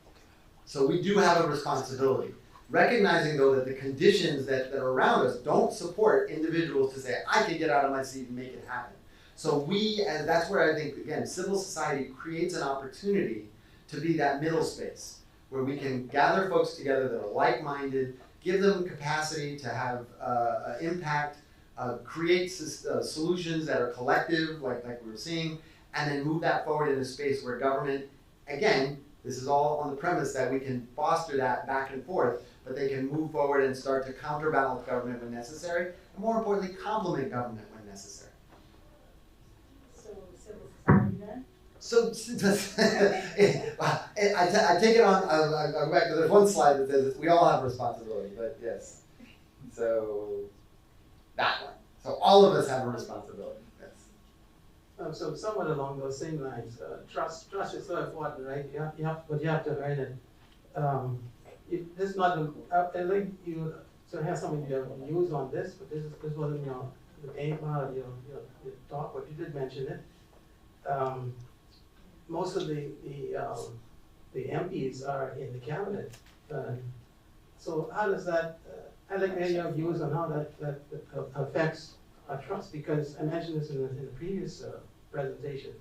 So we do have a responsibility. Recognizing though that the conditions that are around us don't support individuals to say, I can get out of my seat and make it happen. So and that's where I think, again, civil society creates an opportunity to be that middle space, where we can gather folks together that are like-minded, give them capacity to have impact, create solutions that are collective, like we were seeing, and then move that forward in a space where government, again, this is all on the premise that we can foster that back and forth, but they can move forward and start to counterbalance government when necessary, and more importantly, complement government when necessary. So civil society then? So, I take it on, I'll go back to, there's one slide that says we all have responsibility, but yes. So, that one. So all of us have a responsibility, yes. So somewhat along those same lines, trust is so important, right? You have to earn it. This is not, I think you have some of your views on this, but this wasn't the main part of your talk, but you did mention it. Most of the MPs are in the cabinet. So how does that, I'd like to hear your views on how that affects our trust, because I mentioned this in the previous presentation.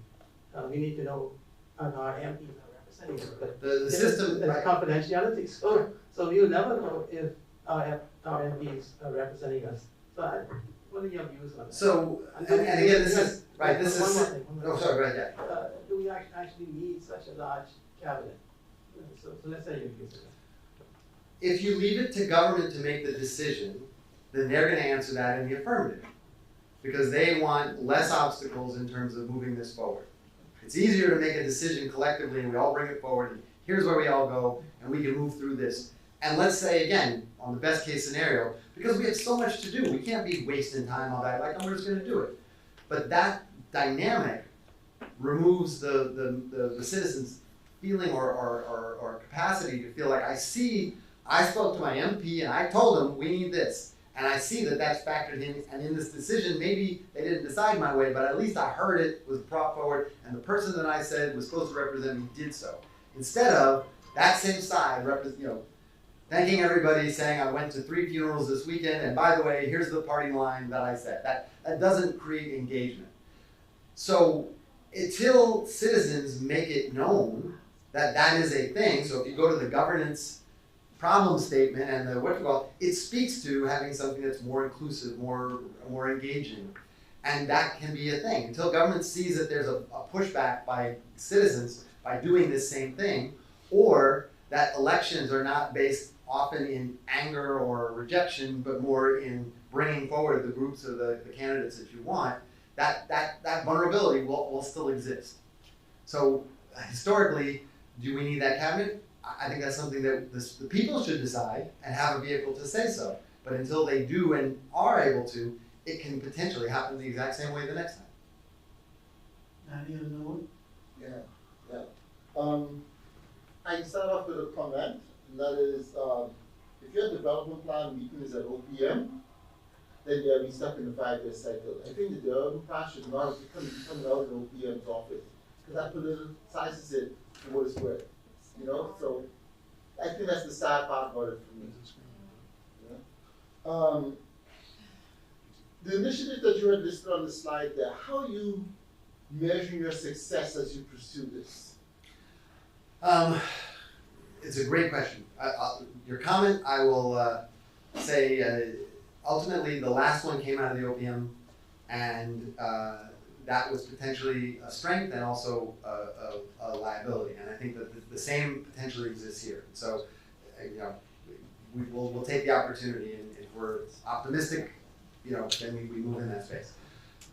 We need to know how our MPs are representing us, but The system, there's right. confidentiality, so you'll never know if our MPs are representing us. So what are your views on that? So, and again, this is, right, this One is, more thing. oh, sorry, right, yeah. Do we actually need such a large cabinet? So let's say your views on that. If you leave it to government to make the decision, then they're gonna answer that in the affirmative. Because they want less obstacles in terms of moving this forward. It's easier to make a decision collectively and we all bring it forward and here's where we all go and we can move through this. And let's say again, on the best case scenario, because we have so much to do, we can't be wasting time on that, like, oh, we're just gonna do it. But that dynamic removes the citizens' feeling or capacity to feel like, I spoke to my MP and I told them we need this. And I see that that's factored in, and in this decision, maybe they didn't decide my way, but at least I heard it was brought forward, and the person that I said was supposed to represent me did so. Instead of that same side, thanking everybody, saying I went to 3 funerals this weekend, and by the way, here's the party line that I said. That doesn't create engagement. So until citizens make it known that that is a thing, so if you go to the governance problem statement and the what you call it speaks to having something that's more inclusive, more engaging, and that can be a thing until government sees that there's a pushback by citizens by doing this same thing, or that elections are not based often in anger or rejection, but more in bringing forward the groups of the candidates that you want. That vulnerability will still exist. So historically, do we need that cabinet? I think that's something that the people should decide and have a vehicle to say so. But until they do and are able to, it can potentially happen the exact same way the next time. Any other note? Yeah. I can start off with a comment, and that is, if your development plan meeting is at OPM, then yeah, we stuck in the 5-year cycle. I think the development plan should not be coming out in OPM's office, because that politicizes it for what it's worth. You know, so I think that's the sad part about it for me. Yeah. The initiative that you had listed on the slide there, how are you measuring your success as you pursue this? It's a great question. Your comment, I will say, ultimately the last one came out of the OPM, and that was potentially a strength and also a liability. And I think that the same potentially exists here. So, you know, we'll take the opportunity, and if we're optimistic, you know, then we move in that space.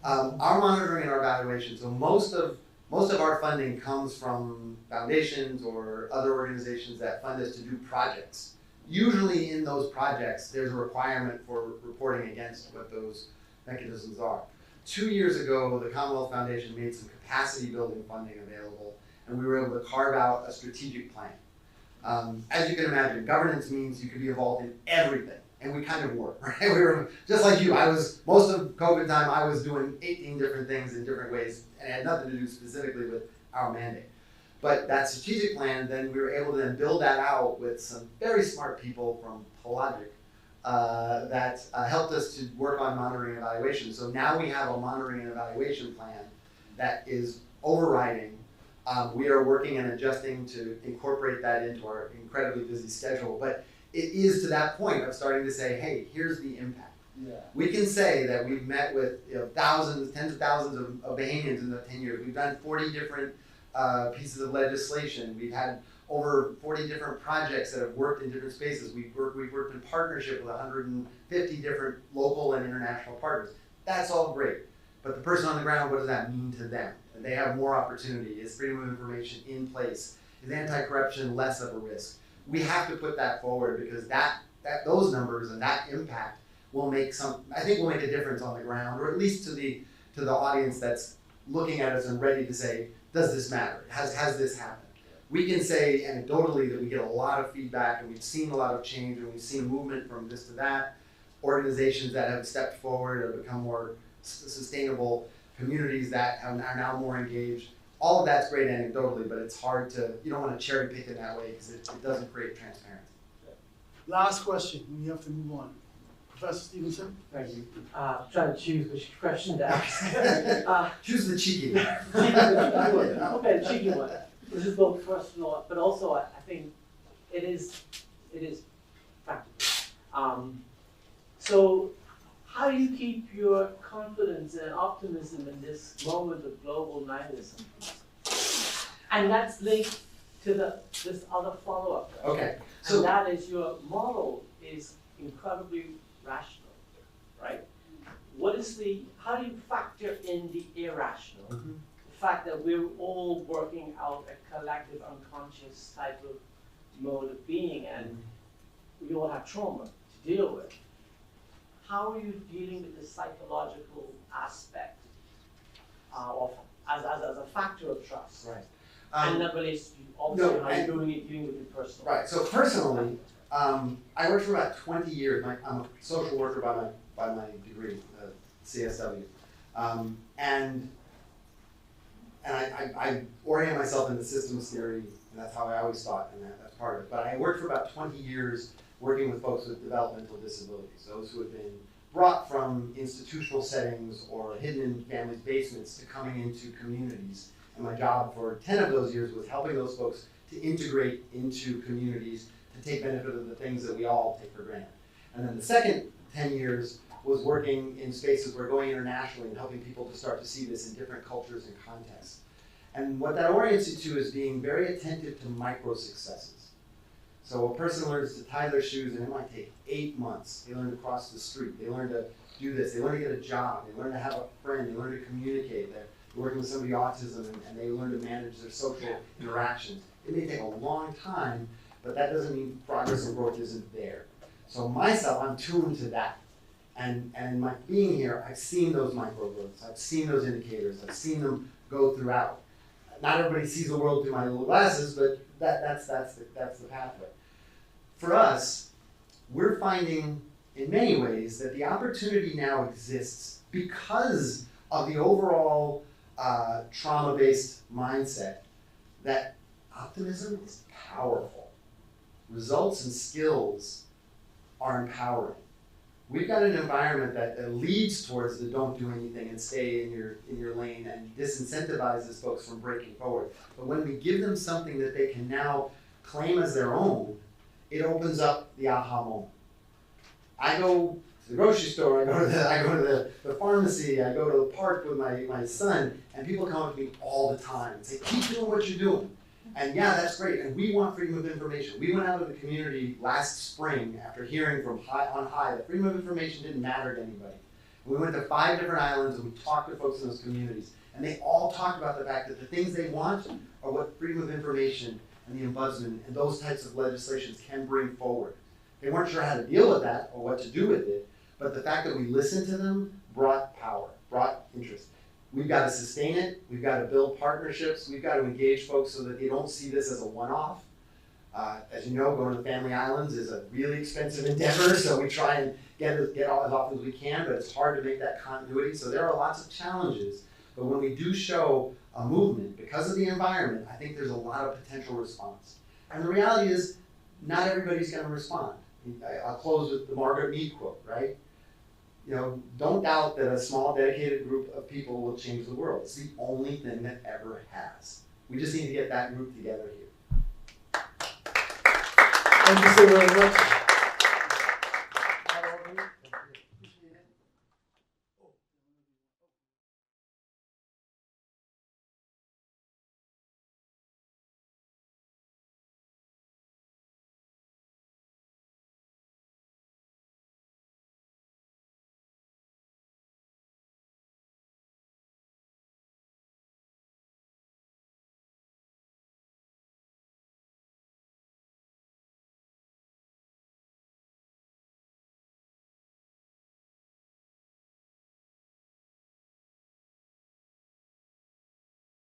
Our monitoring and our evaluation. So most of our funding comes from foundations or other organizations that fund us to do projects. Usually in those projects, there's a requirement for reporting against what those mechanisms are. 2 years ago, the Commonwealth Foundation made some capacity building funding available, and we were able to carve out a strategic plan. As you can imagine, governance means you can be involved in everything, and we kind of were, right? We were just like you. Most of COVID time, I was doing 18 different things in different ways, and it had nothing to do specifically with our mandate. But that strategic plan, then we were able to then build that out with some very smart people from Pelagic that helped us to work on monitoring and evaluation. So now we have a monitoring and evaluation plan that is overriding. We are working and adjusting to incorporate that into our incredibly busy schedule. But it is to that point of starting to say, hey, here's the impact. Yeah. We can say that we've met with thousands, tens of thousands of Bahamians in the 10 years. We've done 40 different pieces of legislation. We've had over 40 different projects that have worked in different spaces. We've worked in partnership with 150 different local and international partners. That's all great. But the person on the ground, what does that mean to them? And they have more opportunity. Is freedom of information in place? Is anti-corruption less of a risk? We have to put that forward because those numbers and that impact will make I think will make a difference on the ground, or at least to the audience that's looking at us and ready to say, does this matter? Has this happened? We can say anecdotally that we get a lot of feedback, and we've seen a lot of change, and we've seen movement from this to that. Organizations that have stepped forward have become more sustainable, communities that are now more engaged. All of that's great anecdotally, but it's hard you don't want to cherry pick in that way because it doesn't create transparency. Last question, we have to move on. Professor Stevenson? Thank you. Trying to choose which question to ask. Choose the cheeky one. Okay, the cheeky one. This is both personal, but also I think it is practical. So how do you keep your confidence and optimism in this moment of global nihilism? And that's linked to this other follow-up. Okay. And that is your model is incredibly rational, right? How do you factor in the irrational? Mm-hmm. The fact that we're all working out a collective unconscious type of mode of being, and we all have trauma to deal with. How are you dealing with the psychological aspect as a factor of trust? Right. And that relates to obviously how you're dealing with it personally. Right. So personally, I worked for about 20 years. I'm a social worker by my degree, CSW, and I orient myself into systems theory, and that's how I always thought, and that's part of it. But I worked for about 20 years working with folks with developmental disabilities, those who have been brought from institutional settings or hidden in families' basements to coming into communities. And my job for 10 of those years was helping those folks to integrate into communities, to take benefit of the things that we all take for granted. And then the second 10 years was working in spaces where going internationally and helping people to start to see this in different cultures and contexts. And what that orients you to is being very attentive to micro successes. So a person learns to tie their shoes, and it might take 8 months. They learn to cross the street. They learn to do this. They learn to get a job. They learn to have a friend. They learn to communicate. They're working with somebody with autism, and they learn to manage their social interactions. It may take a long time, but that doesn't mean progress and growth isn't there. So myself, I'm tuned to that. And in my being here, I've seen those micro growths. I've seen those indicators. I've seen them go throughout. Not everybody sees the world through my little glasses, but that's the pathway. For us, we're finding in many ways that the opportunity now exists because of the overall trauma-based mindset that optimism is powerful. Results and skills are empowering. We've got an environment that leads towards the don't do anything and stay in your lane and disincentivizes folks from breaking forward. But when we give them something that they can now claim as their own, it opens up the aha moment. I go to the grocery store, I go to the pharmacy, I go to the park with my son, and people come up to me all the time and say, keep doing what you're doing. And yeah, that's great, and we want freedom of information. We went out to the community last spring after hearing from on high that freedom of information didn't matter to anybody. We went to 5 different islands and we talked to folks in those communities, and they all talked about the fact that the things they want are what freedom of information and the ombudsman and those types of legislations can bring forward. They weren't sure how to deal with that or what to do with it, but the fact that we listened to them brought power, brought interest. We've got to sustain it. We've got to build partnerships. We've got to engage folks so that they don't see this as a one-off. As you know, going to the Family Islands is a really expensive endeavor, so we try and get all as often as we can, but it's hard to make that continuity. So there are lots of challenges. But when we do show a movement, because of the environment, I think there's a lot of potential response. And the reality is, not everybody's going to respond. I'll close with the Margaret Mead quote, right? You know, don't doubt that a small, dedicated group of people will change the world. It's the only thing that ever has. We just need to get that group together here. Thank you so very much.